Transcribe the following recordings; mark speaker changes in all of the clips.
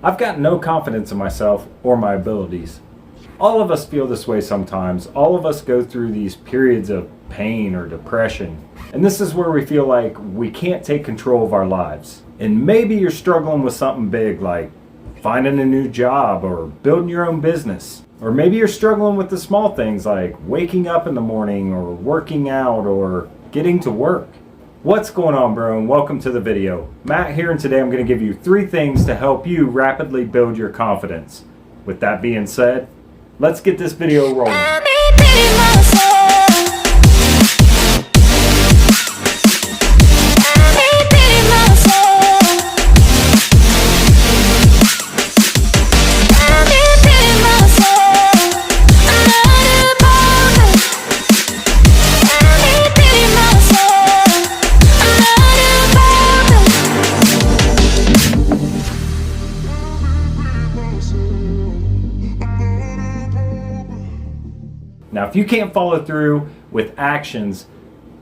Speaker 1: I've got no confidence in myself or my abilities. All of us feel this way sometimes. All of us go through these periods of pain or depression. And this is where we feel like we can't take control of our lives. And maybe you're struggling with something big like finding a new job or building your own business. Or maybe you're struggling with the small things like waking up in the morning or working out or getting to work. What's going on, bro, and welcome to the video. Matt here, and today I'm going to give you 3 things to help you rapidly build your confidence. With that being said, let's get this video rolling. Now, if you can't follow through with actions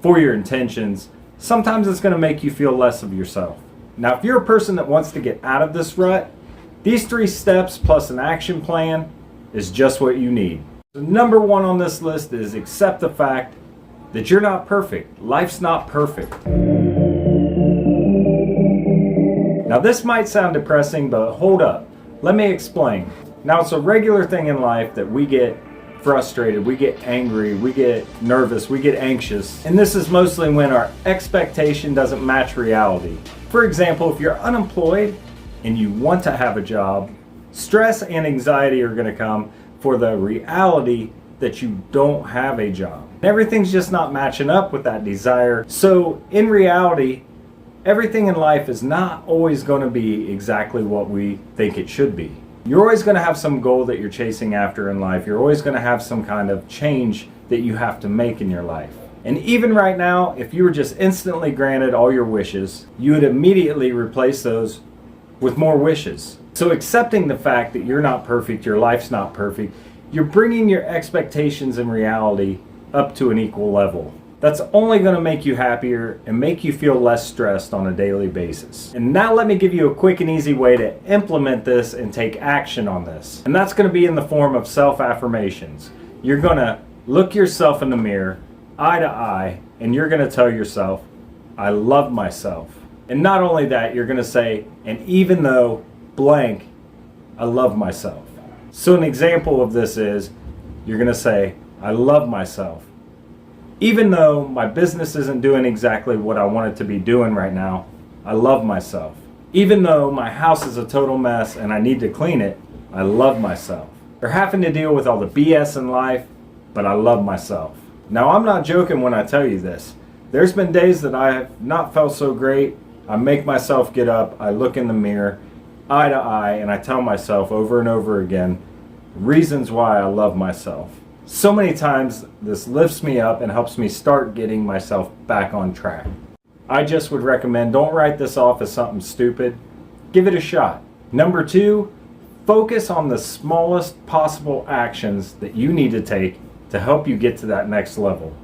Speaker 1: for your intentions, sometimes it's going to make you feel less of yourself. Now, if you're a person that wants to get out of this rut, these 3 steps plus an action plan is just what you need. So number 1 on this list is accept the fact that you're not perfect. Life's not perfect. Now, this might sound depressing, but hold up. Let me explain. Now, it's a regular thing in life that we get frustrated, we get angry, we get nervous, we get anxious. And this is mostly when our expectation doesn't match reality. For example, if you're unemployed and you want to have a job, stress and anxiety are going to come for the reality that you don't have a job. Everything's just not matching up with that desire. So in reality, everything in life is not always going to be exactly what we think it should be. You're always going to have some goal that you're chasing after in life. You're always going to have some kind of change that you have to make in your life. And even right now, if you were just instantly granted all your wishes, you would immediately replace those with more wishes. So accepting the fact that you're not perfect, your life's not perfect, you're bringing your expectations and reality up to an equal level. That's only going to make you happier and make you feel less stressed on a daily basis. And now let me give you a quick and easy way to implement this and take action on this. And that's going to be in the form of self-affirmations. You're going to look yourself in the mirror, eye to eye, and you're going to tell yourself, I love myself. And not only that, you're going to say, and even though blank, I love myself. So an example of this is, you're going to say, I love myself. Even though my business isn't doing exactly what I want it to be doing right now, I love myself. Even though my house is a total mess and I need to clean it, I love myself. They're having to deal with all the BS in life, but I love myself. Now, I'm not joking when I tell you this. There's been days that I have not felt so great. I make myself get up, I look in the mirror, eye to eye, and I tell myself over and over again reasons why I love myself. So many times this lifts me up and helps me start getting myself back on track. I just would recommend, don't write this off as something stupid. Give it a shot. Number 2, focus on the smallest possible actions that you need to take to help you get to that next level.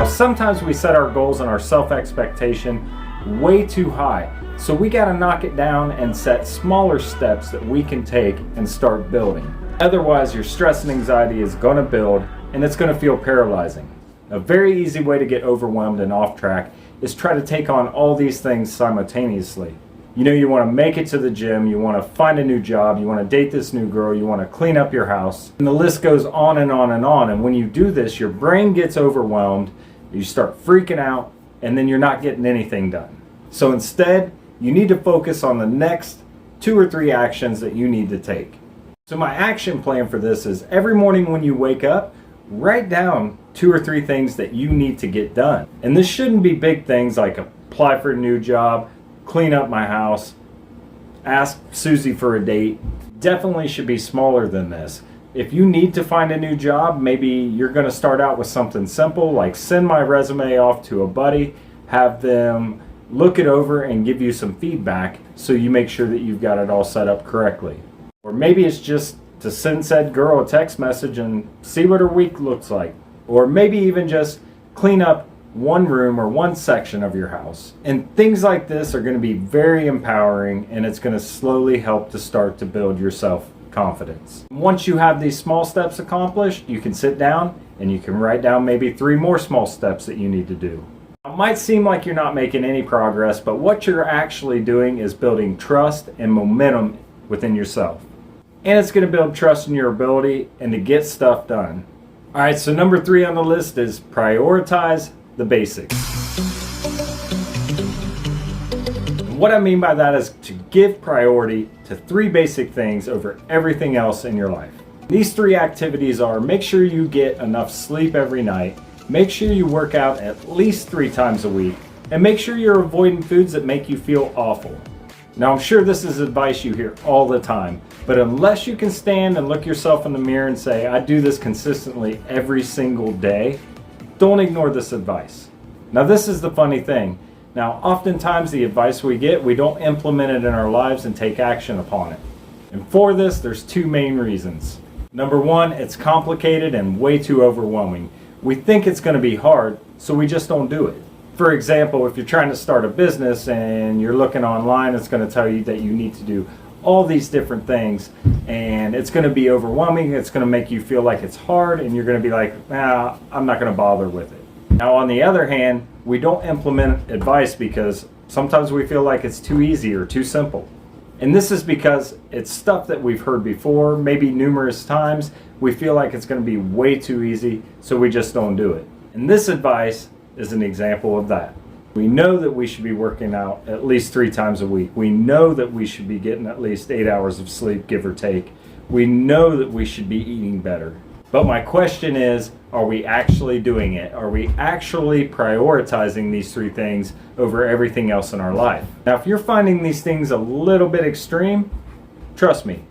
Speaker 1: Sometimes we set our goals and our self-expectation way too high. So we got to knock it down and set smaller steps that we can take and start building. Otherwise, your stress and anxiety is going to build and it's going to feel paralyzing. A very easy way to get overwhelmed and off track is try to take on all these things simultaneously. You know, you want to make it to the gym, you want to find a new job, you want to date this new girl, you want to clean up your house, and the list goes on and on and on. And when you do this, your brain gets overwhelmed, you start freaking out, and then you're not getting anything done. So instead, you need to focus on the next 2 or 3 actions that you need to take. So my action plan for this is every morning when you wake up, write down 2 or 3 things that you need to get done. And this shouldn't be big things like apply for a new job, clean up my house, ask Susie for a date. Definitely should be smaller than this. If you need to find a new job, maybe you're going to start out with something simple like send my resume off to a buddy, have them look it over and give you some feedback so you make sure that you've got it all set up correctly. Or maybe it's just to send said girl a text message and see what her week looks like. Or maybe even just clean up one room or one section of your house. And things like this are going to be very empowering, and it's going to slowly help to start to build your self-confidence. Once you have these small steps accomplished, you can sit down and you can write down maybe 3 more small steps that you need to do. It might seem like you're not making any progress, but what you're actually doing is building trust and momentum within yourself. And it's going to build trust in your ability and to get stuff done. All right, so number 3 on the list is prioritize the basics. And what I mean by that is to give priority to 3 basic things over everything else in your life. These 3 activities are: make sure you get enough sleep every night, make sure you work out at least 3 times a week, and make sure you're avoiding foods that make you feel awful. Now, I'm sure this is advice you hear all the time, but unless you can stand and look yourself in the mirror and say, I do this consistently every single day, don't ignore this advice. Now, this is the funny thing. Now, oftentimes the advice we get, we don't implement it in our lives and take action upon it. And for this, there's 2 main reasons. Number 1, it's complicated and way too overwhelming. We think it's going to be hard, so we just don't do it. For example, if you're trying to start a business and you're looking online, it's going to tell you that you need to do all these different things, and it's going to be overwhelming. It's going to make you feel like it's hard, and you're going to be like, nah, I'm not going to bother with it. Now, on the other hand, we don't implement advice because sometimes we feel like it's too easy or too simple. And this is because it's stuff that we've heard before, maybe numerous times. We feel like it's going to be way too easy, so we just don't do it. And this advice is an example of that. We know that we should be working out at least 3 times a week. We know that we should be getting at least 8 hours of sleep, give or take. We know that we should be eating better. But my question is, are we actually doing it? Are we actually prioritizing these 3 things over everything else in our life? Now, if you're finding these things a little bit extreme, trust me,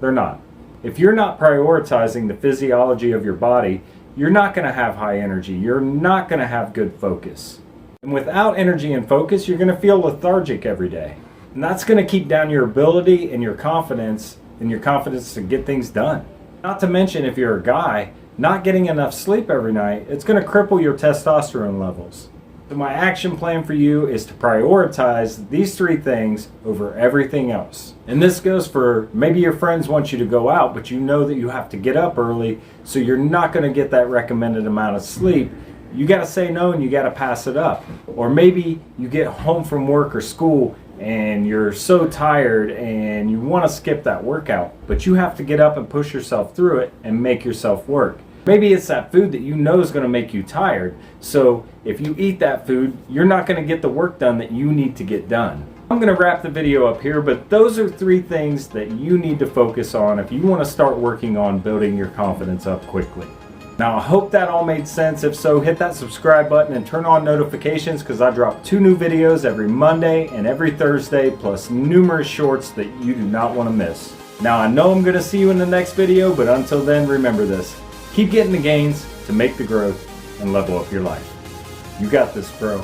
Speaker 1: they're not. If you're not prioritizing the physiology of your body, you're not going to have high energy. You're not going to have good focus. And without energy and focus, you're going to feel lethargic every day. And that's going to keep down your ability and your confidence to get things done. Not to mention, if you're a guy, not getting enough sleep every night, it's going to cripple your testosterone levels. So my action plan for you is to prioritize these 3 things over everything else. And this goes for maybe your friends want you to go out, but you know that you have to get up early, so you're not going to get that recommended amount of sleep. You got to say no and you got to pass it up. Or maybe you get home from work or school and you're so tired and you want to skip that workout, but you have to get up and push yourself through it and make yourself work. Maybe it's that food that you know is going to make you tired. So if you eat that food, you're not going to get the work done that you need to get done. I'm going to wrap the video up here, but those are 3 things that you need to focus on if you want to start working on building your confidence up quickly. Now, I hope that all made sense. If so, hit that subscribe button and turn on notifications, because I drop 2 new videos every Monday and every Thursday, plus numerous shorts that you do not want to miss. Now, I know I'm going to see you in the next video, but until then, remember this. Keep getting the gains to make the growth and level up your life. You got this, bro.